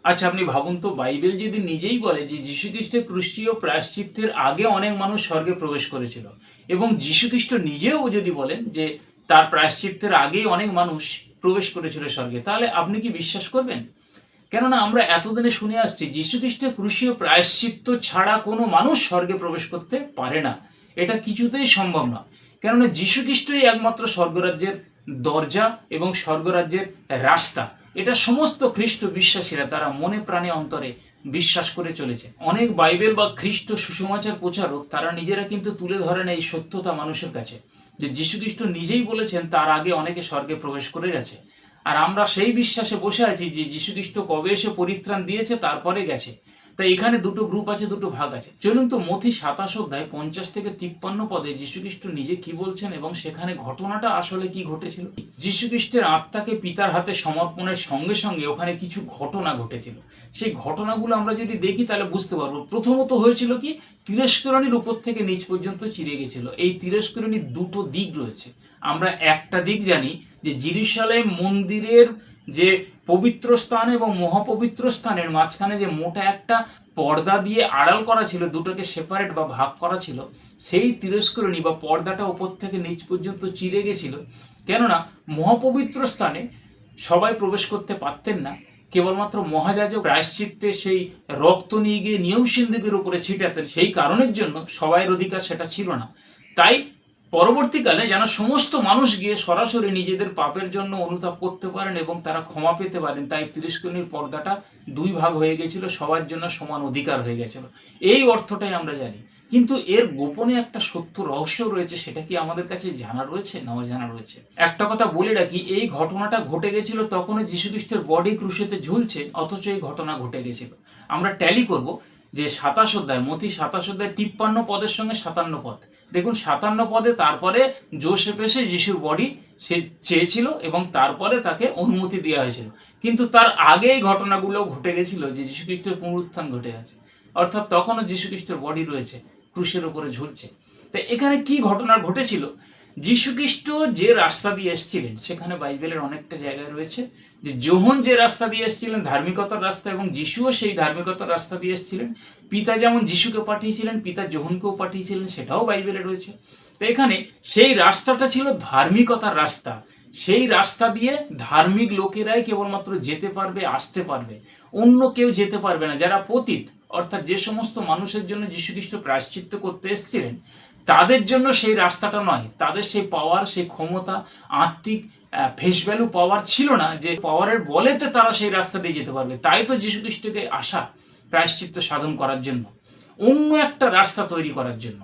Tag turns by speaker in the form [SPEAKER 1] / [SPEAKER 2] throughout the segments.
[SPEAKER 1] আচ্ছা, আপনি ভাবুন তো, বাইবেল যদি নিজেই বলে যে যীশুখ্রিস্টের ক্রুশীয় প্রায়শ্চিত্তের আগে অনেক মানুষ স্বর্গে প্রবেশ করেছিল, এবং যীশুখ্রিস্ট নিজেও যদি বলেন যে তার প্রায়শ্চিত্তের আগেই অনেক মানুষ প্রবেশ করেছিল স্বর্গে, তাহলে আপনি কি বিশ্বাস করবেন? কেননা আমরা এতদিনে শুনে আসছি যীশুখ্রিস্টের ক্রুশীয় প্রায়শ্চিত্ত ছাড়া কোনো মানুষ স্বর্গে প্রবেশ করতে পারে না। এটা কিছুতেই সম্ভব নয়। কেননা যীশুখ্রিস্টই একমাত্র স্বর্গরাজ্যের দরজা এবং স্বর্গরাজ্যের রাস্তা। এটা সমস্ত খ্রিস্ট বিশ্বাসীরা তারা মনে প্রাণে অন্তরে বিশ্বাস করে চলেছে। অনেক বাইবেল বা খ্রিস্ট সুসমাচার প্রচারক তারা নিজেরা কিন্তু তুলে ধরেন এই সত্যতা মানুষের কাছে, যে যীশুখ্রিস্ট নিজেই বলেছেন তার আগে অনেকে স্বর্গে প্রবেশ করে গেছে। আর আমরা সেই বিশ্বাসে বসে আছি যে যীশুখ্রিস্ট কবে এসে পরিত্রাণ দিয়েছে, তারপরে গেছে। তাই এখানে দুটো গ্রুপ আছে, দুটো ভাগ আছে। চলুন তো মথি 27 অধ্যায় 50 থেকে 53 পদে যীশুখ্রিস্ট নিজে কি বলছেন এবং সেখানে ঘটনাটা আসলে কি ঘটেছিল। যীশুখ্রিস্টের আত্মাকে পিতার হাতে সমর্পণের সঙ্গে সঙ্গে ওখানে কিছু ঘটনা ঘটেছিল। সেই ঘটনাগুলো আমরা যদি দেখি তাহলে বুঝতে পারবো। প্রথমত হয়েছিল কি, তিরস্করণীর উপর থেকে নিচ পর্যন্ত চিরে গেছিল। এই তিরস্করণীর দুটো দিক রয়েছে। আমরা একটা দিক জানি যে জেরুজালেম মন্দিরের যে পবিত্র স্থান এবং মহাপবিত্র স্থানের মাঝখানে যে মোটা একটা পর্দা দিয়ে আড়াল করা ছিল, দুটোকে সেপারেট বা ভাগ করা ছিল, সেই তিরস্করণী বা পর্দাটা ওপর থেকে নিচ পর্যন্ত চিরে গেছিল। কেননা মহাপবিত্র স্থানে সবাই প্রবেশ করতে পারতেন না। কেবলমাত্র মহাযাজক প্রায়শ্চিত্তে সেই রক্ত নিয়ে গিয়ে নিয়ম সিন্ধুকের উপরে ছিটাতেন, সেই কারণের জন্য সবাইয়ের অধিকার সেটা ছিল না। তাই পরবর্তীকালে যেন সমস্ত মানুষ গিয়ে সরাসরি নিজেদের পাপের জন্য অনুতাপ করতে পারেন এবং তারা ক্ষমা পেতে পারেন, তাই তিরস্করণীর পর্দাটা দুই ভাগ হয়ে গেছিল, সবার জন্য সমান অধিকার হয়ে গেছিল। এই অর্থটাই আমরা জানি। কিন্তু এর গোপনে একটা সত্য রহস্য রয়েছে, সেটা কি আমাদের কাছে জানা রয়েছে না অজানা রয়েছে? একটা কথা বলে রাখি, এই ঘটনাটা ঘটে গেছিল তখনও যীশুখ্রিস্টের বডি ক্রুশেতে ঝুলছে, অথচ এই ঘটনা ঘটে গেছিল। আমরা ট্যালি করব যে 27 অধ্যায়, মথি 27 অধ্যায় 53 পদের সঙ্গে 57 পদ। দেখুন 57 পদে তারপরে জোসেফ এসে যিশুর বডি সে চেয়েছিল এবং তারপরে তাকে অনুমতি দেওয়া হয়েছিল। কিন্তু তার আগে এই ঘটনাগুলো ঘটে গেছিল যে যীশুখ্রিস্টের পুনরুত্থান ঘটে গেছে, অর্থাৎ তখনও যীশুখ্রিস্টের বডি রয়েছে, ক্রুশের উপরে ঝুলছে। তাই এখানে কি ঘটনা ঘটেছিল, যীশুখ্রিস্ট যে রাস্তা দিয়ে এসেছিলেন, সেখানে বাইবেলের অনেকটা জায়গায় রয়েছে যে যোহন যে রাস্তা দিয়ে এসেছিলেন ধার্মিকতার রাস্তা, এবং যিশুও সেই ধার্মিকতার রাস্তা দিয়ে এসেছিলেন। পিতা যেমন যিশুকে পাঠিয়েছিলেন, পিতা যোহনকেও পাঠিয়েছিলেন, সেটাও বাইবেলে রয়েছে। তো এখানে সেই রাস্তাটা ছিল ধার্মিকতার রাস্তা। সেই রাস্তা দিয়ে ধার্মিক লোকেরাই কেবলমাত্র যেতে পারবে, আসতে পারবে, অন্য কেউ যেতে পারবে না। যারা পতিত, অর্থাৎ যে সমস্ত মানুষের জন্য যীশুখ্রিস্ট প্রায়শ্চিত্ত করতে এসেছিলেন, তাদের জন্য সেই রাস্তাটা নয়। তাদের সেই পাওয়ার, সেই ক্ষমতা, আত্মিক ফেস ভ্যালু পাওয়ার ছিল না যে পাওয়ারের বলেতে তারা সেই রাস্তা দিয়ে যেতে পারবে। তাই তো যীশুখ্রিস্টকে আসা প্রায়শ্চিত্ত সাধন করার জন্য, অন্য একটা রাস্তা তৈরি করার জন্য।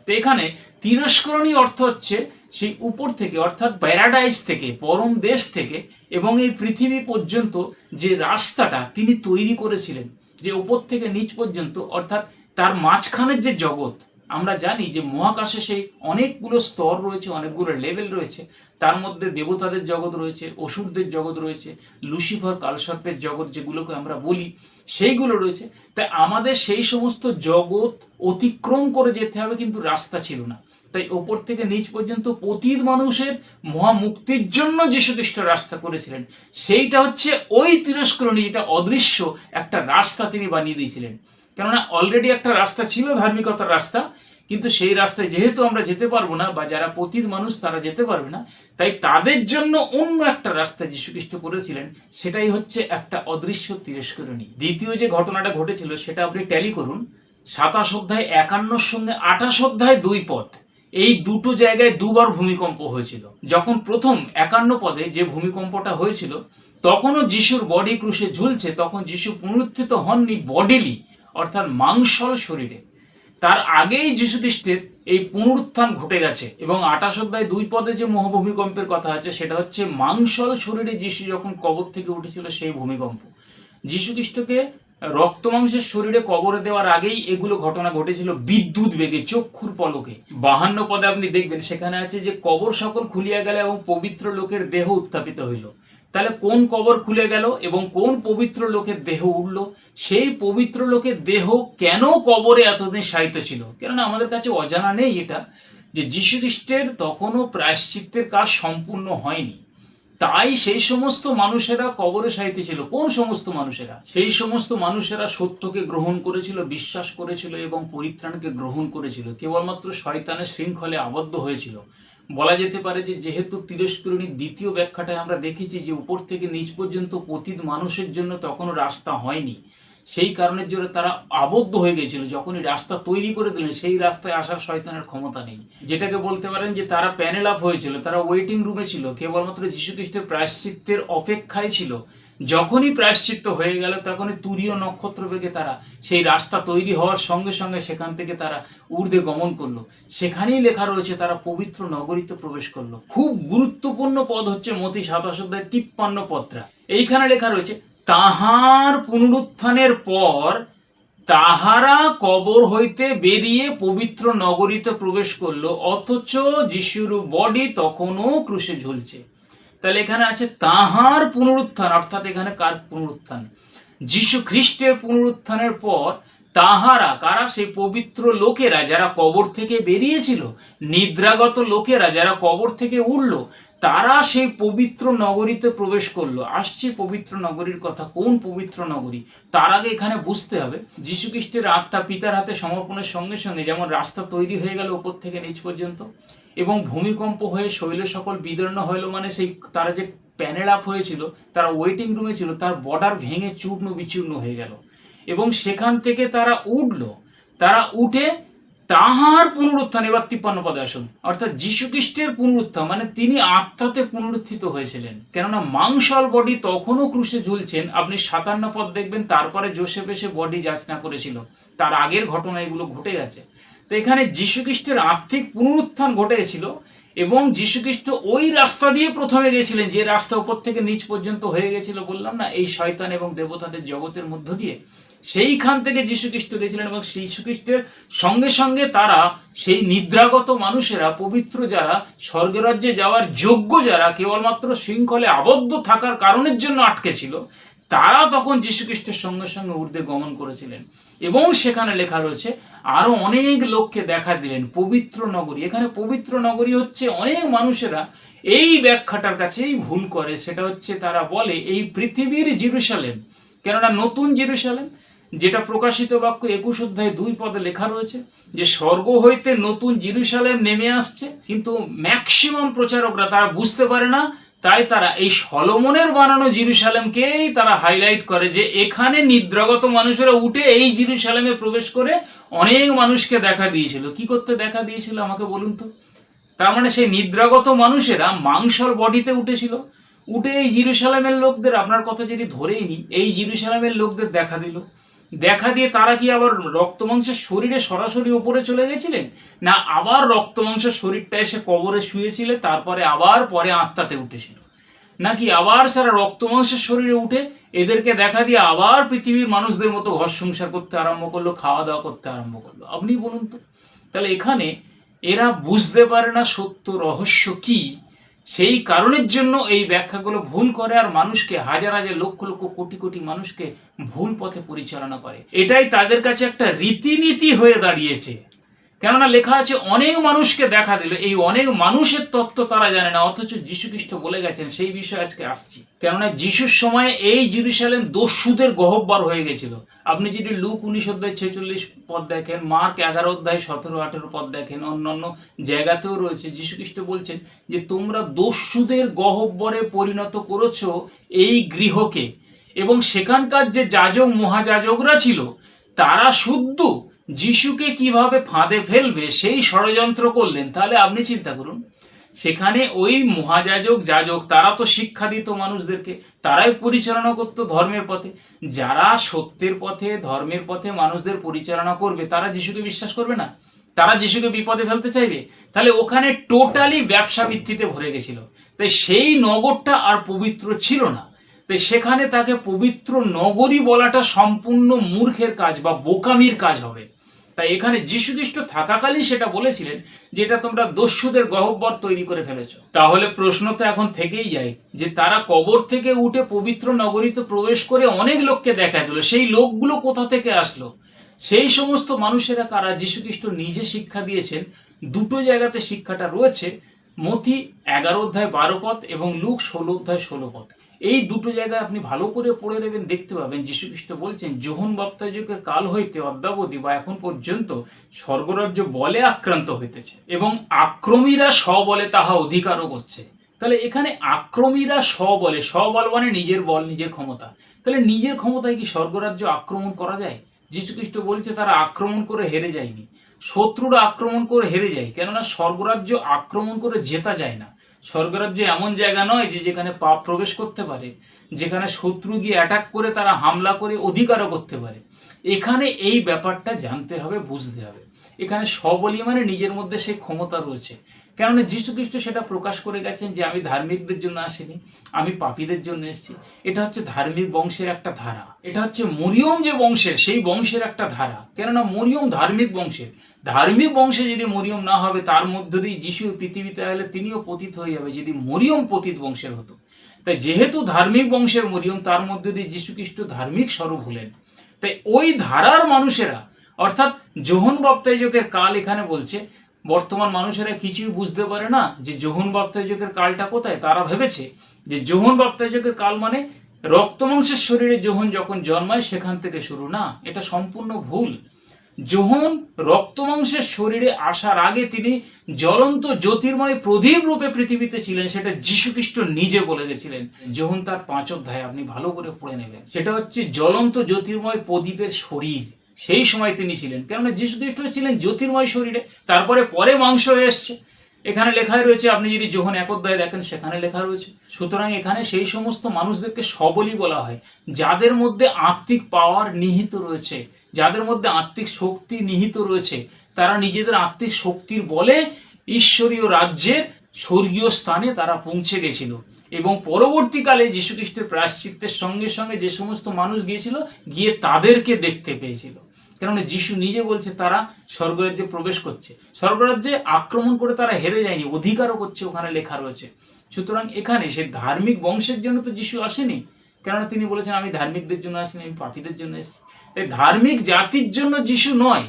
[SPEAKER 1] তো এখানে তিরস্করণী অর্থ হচ্ছে সেই উপর থেকে, অর্থাৎ প্যারাডাইস থেকে, পরম দেশ থেকে এবং এই পৃথিবী পর্যন্ত যে রাস্তাটা তিনি তৈরি করেছিলেন, যে উপর থেকে নিচ পর্যন্ত, অর্থাৎ তার মাঝখানের যে জগৎ। আমরা জানি যে মহাকাশে সেই অনেকগুলো স্তর রয়েছে, অনেকগুলো লেভেল রয়েছে। তার মধ্যে দেবতাদের জগৎ রয়েছে, অসুরদের জগৎ রয়েছে, লুসিফার কালসর্পের জগৎ যেগুলোকে আমরা বলি, সেইগুলো রয়েছে। তাই আমাদের সেই সমস্ত জগৎ অতিক্রম করে যেতে হবে, কিন্তু রাস্তা ছিল না। তাই ওপর থেকে নিচ পর্যন্ত পতিত মানুষের মহামুক্তির জন্য যীশুখ্রিস্ট রাস্তা করেছিলেন। সেইটা হচ্ছে ওই তিরস্করণী, যেটা অদৃশ্য একটা রাস্তা তিনি বানিয়ে দিয়েছিলেন। কেননা অলরেডি একটা রাস্তা ছিল, ধার্মিকতার রাস্তা, কিন্তু সেই রাস্তায় যেহেতু আমরা যেতে পারবো না, বা যারা পতিত মানুষ তারা যেতে পারবে না, তাই তাদের জন্য অন্য একটা রাস্তা যীশুখ্রিস্ট করেছিলেন। সেটাই হচ্ছে একটা অদৃশ্য তিরস্করণী। দ্বিতীয় যে ঘটনাটা ঘটেছিল সেটা আপনি ট্যালি করুন, 27 অধ্যায় 51 সঙ্গে 28 অধ্যায় 2 পদ। এই দুটো জায়গায় দুবার ভূমিকম্প হয়েছিল। যখন প্রথম 51 পদে যে ভূমিকম্পটা হয়েছিল, তখনও যিশুর বডি ক্রুশে ঝুলছে, তখন যিশু পুনরুত্থিত হননি বডিলি, অর্থাৎ মাংসল শরীরে। তার আগেই যীশুখ্রিস্টের এই পুনরুত্থান ঘটে গেছে। এবং 28 অধ্যায় 2 পদে যে মহাভূমিকম্পের কথা আছে, সেটা হচ্ছে মাংসল শরীরে যিশু যখন কবর থেকে উঠেছিল সেই ভূমিকম্প। যীশুখ্রিস্টকে রক্ত মাংসের শরীরে কবরে দেওয়ার আগেই এগুলো ঘটনা ঘটেছিল বিদ্যুৎ বেগে, চক্ষুর পলকে। 52 পদে আপনি দেখবেন সেখানে আছে যে কবর সকল খুলিয়া গেল এবং পবিত্র লোকের দেহ উত্থাপিত হইল। তাহলে কোন কবর খুলে গেল এবং কোন পবিত্র লোকের দেহ উঠল? সেই পবিত্র লোকের দেহ কেন কবরে এতদিন শায়িত ছিল? কেননা আমাদের কাছে অজানা নেই এটা, যে যীশুখ্রিস্টের তখনও প্রায়শ্চিত্তের কাজ সম্পূর্ণ হয়নি। তাই সেই সমস্ত মানুষেরা কবরে সাহিত্যে ছিল। কোন সমস্ত মানুষেরা? সেই সমস্ত মানুষেরা সত্যকে গ্রহণ করেছিল, বিশ্বাস করেছিল এবং পরিত্রাণকে গ্রহণ করেছিল, কেবলমাত্র শয়তানের শৃঙ্খলে আবদ্ধ হয়েছিল। বলা যেতে পারে যে যেহেতু তিরস্করণীর দ্বিতীয় ব্যাখ্যাটায় আমরা দেখেছি যে উপর থেকে নিচ পর্যন্ত পতিত মানুষের জন্য তখনও রাস্তা হয়নি, সেই কারণের জন্য তারা আবদ্ধ হয়ে গেছিল। যখনই রাস্তা তৈরি করে দিলেন সেই রাস্তায় আসার শয়তানের ক্ষমতা নেই। যেটাকে বলতে পারেন যে তারা প্যানেল আপ হয়েছিল, তারা ওয়েটিং রুমে ছিল, কেবলমাত্র যীশুখ্রিস্টের প্রায়শ্চিত্তের অপেক্ষায় ছিল। যখনই প্রায়শ্চিত্ত হয়ে গেল তখনই তুরীয় নক্ষত্র বেগে তারা সেই রাস্তা তৈরি হওয়ার সঙ্গে সঙ্গে সেখান থেকে তারা ঊর্ধ্বে গমন করলো। সেখানেই লেখা রয়েছে তারা পবিত্র নগরীতে প্রবেশ করলো। খুব গুরুত্বপূর্ণ পদ হচ্ছে মতি 27 অধ্যায় 53 পদটা। এইখানে লেখা রয়েছে তাহার পুনরুত্থানের পর তাহারা কবর হইতে বেরিয়ে পবিত্র নগরীতে প্রবেশ করলো, অথচ যিশুর বডি তখনও ক্রুশে ঝুলছে। তাহলে এখানে আছে তাহার পুনরুত্থান, অর্থাৎ এখানে কার পুনরুত্থান? যীশু খ্রিস্টের পুনরুত্থানের পর তাহারা কারা? সেই পবিত্র লোকেরা যারা কবর থেকে বেরিয়েছিল, নিদ্রাগত লোকেরা যারা কবর থেকে উঠল, তারা সেই পবিত্র নগরীতে প্রবেশ করলো। আসছে পবিত্র নগরীর কথা। কোন পবিত্র নগরী? তার আগে এখানে বুঝতে হবে যীশু খ্রিস্টের আত্মা পিতার হাতে সমর্পণের সঙ্গে সঙ্গে যেমন রাস্তা তৈরি হয়ে গেল উপর থেকে নিচ পর্যন্ত, এবং ভূমিকম্প হয়ে শৈল সকল বিদীর্ণ হইল, মানে সেই তারা যে প্যানেল আপ হয়েছিল, তারা ওয়েটিং রুমে ছিল, তার বর্ডার ভেঙে চূর্ণ বিচূর্ণ হয়ে গেল, এবং সেখান থেকে তারা উঠলো। তারা উঠে তাহার পুনরুত্থান, এবার 53 পদে আসুন, অর্থাৎ যীশু খ্রিস্টের পুনরুত্থান মানে তিনি আত্মাতে পুনরুত্থিত হয়েছিলেন, কেননা মাংসল বডি তখনও ক্রুশে ঝুলছেন। আপনি 57 পদ দেখবেন, তারপরে জোসেফ এসে বডি যাচনা করেছিল, তার আগের ঘটনা এগুলো ঘটে গেছে। তো এখানে যীশু খ্রিস্টের আত্মিক পুনরুত্থান ঘটেছিল, এবং যীশু খ্রিস্ট ওই রাস্তা দিয়ে প্রথমে গেছিলেন যে রাস্তা উপর থেকে নিচ পর্যন্ত হয়ে গেছিল, বললাম না, এই শয়তান এবং দেবতাদের জগতের মধ্য দিয়ে। সেইখান থেকে যীশু খ্রিস্ট গেছিলেন, এবং যীশু খ্রিস্টের সঙ্গে সঙ্গে তারা সেই নিদ্রাগত মানুষেরা, পবিত্র যারা, স্বর্গরাজ্যে যাওয়ার যোগ্য যারা, কেবলমাত্র শৃঙ্খলে আবদ্ধ থাকার কারণের জন্য আটকে ছিল, তারা তখন যীশু খ্রিস্টের সঙ্গে সঙ্গে ঊর্ধ্বে গমন করেছিলেন। এবং সেখানে লেখা রয়েছে আরো অনেক লোককে দেখা দিলেন পবিত্র নগরী। এখানে পবিত্র নগরী হচ্ছে, অনেক মানুষেরা এই ব্যাখ্যাটার কাছেই ভুল করে, সেটা হচ্ছে তারা বলে এই পৃথিবীর জেরুসালেম, কেননা নতুন জেরুসালেম, যেটা প্রকাশিত বাক্য 21 অধ্যায় 2 পদে লেখা রয়েছে যে স্বর্গ হইতে নতুন জেরুসালেম নেমে আসছে। কিন্তু ম্যাক্সিমাম প্রচারকরা তারা বুঝতে পারে না, তাই তারা এই সলোমনের বানানো জেরুসালেমকেই তারা হাইলাইট করে যে এখানে নিদ্রাগত মানুষেরা উঠে এই জেরুসালেমে প্রবেশ করে অনেক মানুষকে দেখা দিয়েছিল। কি করতে দেখা দিয়েছিল আমাকে বলুন তো? তার মানে সেই নিদ্রাগত মানুষেরা মাংসল বডিতে উঠেছিল, উঠে এই জেরুসালেমের লোকদের, আপনার কথা যদি ধরেই নি, এই জেরুসালেমের লোকদের দেখা দিল। দেখা দিয়ে তারা কি আবার রক্তমাংসের শরীরে সরাসরি উপরে চলে গেছিলেন, না আবার রক্তমাংসের শরীরটা এসে কবরে শুয়েছিল, তারপরে আবার পরে আত্মাতে উঠেছিল, নাকি আবার সারা রক্তমাংসের শরীরে উঠে এদেরকে দেখা দিয়ে আবার পৃথিবীর মানুষদের মতো ঘর সংসার করতে আরম্ভ করলো, খাওয়া দাওয়া করতে আরম্ভ করলো? আপনি বলুন তো। তাহলে এখানে এরা বুঝতে পারে না সত্য রহস্য কি, সেই কারণের জন্য এই ব্যাখ্যাগুলো ভুল করে, আর মানুষকে হাজার হাজার লক্ষ লক্ষ কোটি কোটি মানুষকে ভুল পথে পরিচালনা করে। এটাই তাদের কাছে একটা রীতিনীতি হয়ে দাঁড়িয়েছে। কেননা লেখা আছে অনেক মানুষকে দেখা দিল, এই অনেক মানুষের তত্ত্ব তারা জানে না, অথচ যীশু খ্রিস্ট বলে গেছেন। সেই বিষয়ে আজকে আসছি, কেননা যিশুর সময়ে এই জেরুসালেম দস্যুদের গহ্বর হয়ে গেছিল। আপনি যদি লুক 19 অধ্যায় 46 পদ দেখেন, মার্ক 11 অধ্যায় 17-18 পদ দেখেন, অন্যান্য জায়গাতেও রয়েছে, যীশু খ্রিস্ট বলছেন যে তোমরা দস্যুদের গহ্বরে পরিণত করেছো এই গৃহকে। এবং সেখানকার যে যাজক মহাযাজকরা ছিল তারা শুদ্ধ যিশুকে কিভাবে ফাঁদে ফেলবে সেই ষড়যন্ত্র করলেন। তাহলে আপনি চিন্তা করুন, সেখানে ওই মহাযাজক যাজক তারা তো শিক্ষা দিত মানুষদেরকে, তারাই পরিচালনা করত ধর্মের পথে। যারা সত্যের পথে, ধর্মের পথে মানুষদের পরিচালনা করবে, তারা যিশুকে বিশ্বাস করবে না, তারা যিশুকে বিপদে ফেলতে চাইবে। তাহলে ওখানে টোটালি ব্যবসা ভিত্তিতে ভরে গেছিল। তাই সেই নগরটা আর পবিত্র ছিল না। তাই সেখানে তাকে পবিত্র নগরী বলাটা সম্পূর্ণ মূর্খের কাজ বা বোকামির কাজ হবে। তাই এখানে যীশু খ্রিস্ট থাকাকালীন সেটা বলেছিলেন যেটা তোমরা দস্যুদের গহ্বর তৈরি করে ফেলেছ। তাহলে প্রশ্ন তো এখন থেকেই যায় যে তারা কবর থেকে উঠে পবিত্র নগরীতে প্রবেশ করে অনেক লোককে দেখা দিল, সেই লোকগুলো কোথা থেকে আসলো? সেই সমস্ত মানুষেরা কারা? যীশু খ্রিস্ট নিজে শিক্ষা দিয়েছেন। দুটো জায়গাতে শিক্ষাটা রয়েছে, মথি 11 অধ্যায় 12 পদ এবং লুক 16 অধ্যায় 16 পদ। এই দুটো জায়গায় আপনি ভালো করে পড়ে নেবেন, দেখতে পাবেন যীশুখ্রিস্ট বলছেন যোহন বাপ্তাজকের কাল হইতে অদ্যাবধি বা এখন পর্যন্ত স্বর্গরাজ্য বলে আক্রান্ত হইতেছে এবং আক্রমীরা স্ববলে তাহা অধিকারও করছে। তাহলে এখানে আক্রমীরা স্ববলে, স্ববল মানে নিজের বল, নিজের ক্ষমতা। তাহলে নিজের ক্ষমতায় কি স্বর্গরাজ্য আক্রমণ করা যায়? যীশুখ্রিস্ট বলছে তারা আক্রমণ করে হেরে যায়নি, শত্রুরা আক্রমণ করে হেরে যায়। কেননা স্বর্গরাজ্য আক্রমণ করে জেতা যায় না। স্বর্গরাজ্য এমন জায়গা নয় যে যেখানে পাপ প্রবেশ করতে পারে, যেখানে শত্রু গিয়ে অ্যাটাক করে তারা হামলা করে অধিকারও করতে পারে। এখানে এই ব্যাপারটা জানতে হবে, বুঝতে হবে। এখানে সবলই মানে নিজের মধ্যে সেই ক্ষমতা রয়েছে। কেননা যীশুখ্রিস্ট সেটা প্রকাশ করে গেছেন যে আমি ধার্মিকদের জন্য আসিনি, আমি পাপীদের জন্য এসেছি। এটা হচ্ছে ধার্মিক বংশের একটা ধারা, এটা হচ্ছে মরিয়ম যে বংশের, সেই বংশের একটা ধারা। কেননা মরিয়ম ধার্মিক বংশের, ধার্মিক বংশে যদি মরিয়ম না হবে, তার মধ্য দিয়ে যিশু পৃথিবীতে এলে তিনিও পতিত হয়ে যাবে যদি মরিয়ম পতিত বংশের হতো। তাই যেহেতু ধার্মিক বংশের মরিয়ম, তার মধ্য দিয়ে যীশুখ্রিস্ট ধার্মিক স্বরূপ হলেন। তাই ওই ধারার মানুষেরা, অর্থাৎ যোহন বাপ্তাইজকের কাল এখানে বলছে, বর্তমান মানুষেরা কিছুই বুঝতে পারে না যে যোহন বাপ্তাইজকের কালটা কোথায়। তারা ভেবেছে যে যোহন বাপ্তাইজকের কাল মানে রক্তমাংসের শরীরে যোহন যখন জন্মায় সেখান থেকে শুরু। না, এটা সম্পূর্ণ ভুল। যোহন রক্তমাংসের শরীরে আসার আগে তিনি জ্বলন্ত জ্যোতির্ময় প্রদীপ রূপে পৃথিবীতে ছিলেন, সেটা যীশুখ্রিস্ট নিজে বলে গেছিলেন। যোহন তার 5 অধ্যায় আপনি ভালো করে পড়ে নেবেন। সেটা হচ্ছে জ্বলন্ত জ্যোতির্ময় প্রদীপের শরীর, সেই সময় তিনি ছিলেন। কেননা যীশুখ্রিস্ট ছিলেন জ্যোতির্ময় শরীরে, তারপরে পরে মাংস হয়ে এসছে। এখানে লেখাই রয়েছে, আপনি যদি যোহন 1 অধ্যায় দেখেন সেখানে লেখা রয়েছে। সুতরাং এখানে সেই সমস্ত মানুষদেরকে সবলই বলা হয় যাদের মধ্যে আত্মিক পাওয়ার নিহিত রয়েছে, যাদের মধ্যে আত্মিক শক্তি নিহিত রয়েছে। তারা নিজেদের আত্মিক শক্তির বলে ঈশ্বরীয় রাজ্যের স্বর্গীয় স্থানে তারা পৌঁছে গেছিল। এবং পরবর্তীকালে যীশুখ্রিস্টের প্রায়শ্চিত্তের সঙ্গে সঙ্গে যে সমস্ত মানুষ গিয়েছিল, গিয়ে তাদেরকে দেখতে পেয়েছিল। কেননা যিশু নিজে বলছে তারা স্বর্গরাজ্যে প্রবেশ করছে, স্বর্গরাজ্যে আক্রমণ করে তারা হেরে যায়নি, অধিকারও করছে, ওখানে লেখা রয়েছে। সুতরাং এখানে সে ধার্মিক বংশের জন্য তো যিশু আসেনি, কেননা তিনি বলেছেন আমি ধার্মিকদের জন্য আসিনি, আমি পাপীদের জন্য এসেছি। তাই ধার্মিক জাতির জন্য যিশু নয়,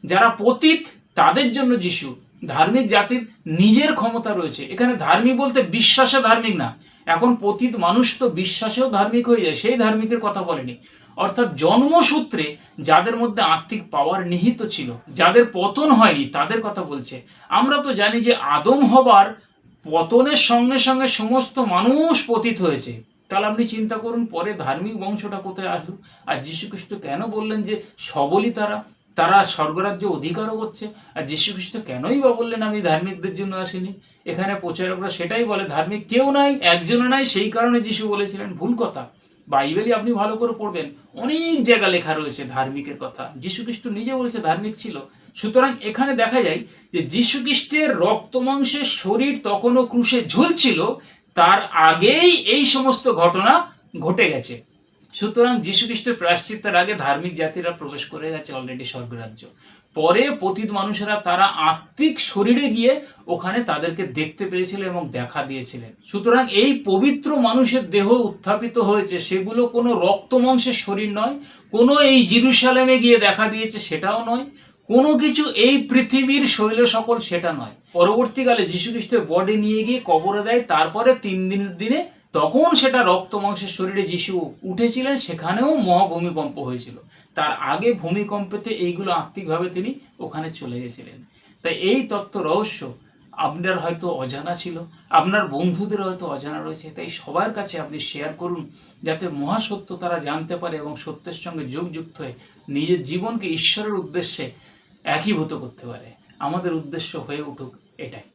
[SPEAKER 1] যারা পতিত তাদের জন্য যিশু। ধার্মিক জাতির নিজের ক্ষমতা রয়েছে। এখানে ধার্মিক বলতে বিশ্বাসে ধার্মিক না। এখন পতিত মানুষ তো বিশ্বাসেও ধার্মিক হয়ে যায়, সেই ধার্মিকের কথা বলেনি। অর্থাৎ জন্মসূত্রে যাদের মধ্যে আত্মিক পাওয়ার নিহিত ছিল, যাদের পতন হয়নি, তাদের কথা বলছে। আমরা তো জানি যে আদম হবার পতনের সঙ্গে সঙ্গে সমস্ত মানুষ পতিত হয়েছে। তাহলে আপনি চিন্তা করুন পরে ধার্মিক বংশটা কোথায় আসলো। আর যীশুখ্রিস্ট কেন বললেন যে সবলই তারা স্বর্গরাজ্য অধিকারও করছে। আর যীশুখ্রিস্ট কেনই বা বললেন আমি ধার্মিকদের জন্য আসিনি। এখানে প্রচারকরা সেটাই বলে ধার্মিক কেউ নাই, একজনও নাই, সেই কারণে যীশু বলেছিলেন। ভুল কথা। বাইবেলই আপনি ভালো করে পড়বেন, অনেক জায়গা লেখা রয়েছে ধার্মিকের কথা। যীশুখ্রিস্ট নিজে বলছে ধার্মিক ছিল। সুতরাং এখানে দেখা যায় যে যীশুখ্রিস্টের রক্তমাংসের শরীর তখনও ক্রুশে ঝুলছিল, তার আগেই এই সমস্ত ঘটনা ঘটে গেছে। সুতরাং যীশুখ্রিস্টের প্রায়শ্চিত্তের আগে ধার্মিক জাতিরা প্রবেশ করে গেছে অলরেডি স্বর্গরাজ্য। পরে পতিত মানুষেরা তারা আত্মিক শরীরে গিয়ে ওখানে তাদেরকে দেখতে পেয়েছিল এবং দেখা দিয়েছিলেন। সুতরাং এই পবিত্র মানুষের দেহ উত্থাপিত হয়েছে, সেগুলো কোনো রক্ত মাংসের শরীর নয়, কোনো এই জেরুসালেমে গিয়ে দেখা দিয়েছে সেটাও নয়, কোনো কিছু এই পৃথিবীর শৈল সকল সেটা নয়। পরবর্তীকালে যীশুখ্রিস্টের বডি নিয়ে গিয়ে কবরে দেয়, তারপরে 3 দিনের দিনে তখন সেটা রক্ত মাংসের শরীরে যিশু উঠেছিলেন, সেখানেও মহাভূমিকম্প হয়েছিল। তার আগে ভূমিকম্পতে এইগুলো আত্মিকভাবে তিনি ওখানে চলে গেছিলেন। তাই এই তত্ত্ব রহস্য আপনার হয়তো অজানা ছিল, আপনার বন্ধুদের হয়তো অজানা রয়েছে। তাই সবার কাছে আপনি শেয়ার করুন, যাতে মহাসত্য তারা জানতে পারে এবং সত্যের সঙ্গে যুক্ত হয়ে নিজের জীবনকে ঈশ্বরের উদ্দেশ্যে একীভূত করতে পারে। আমাদের উদ্দেশ্য হয়ে উঠুক এটাই।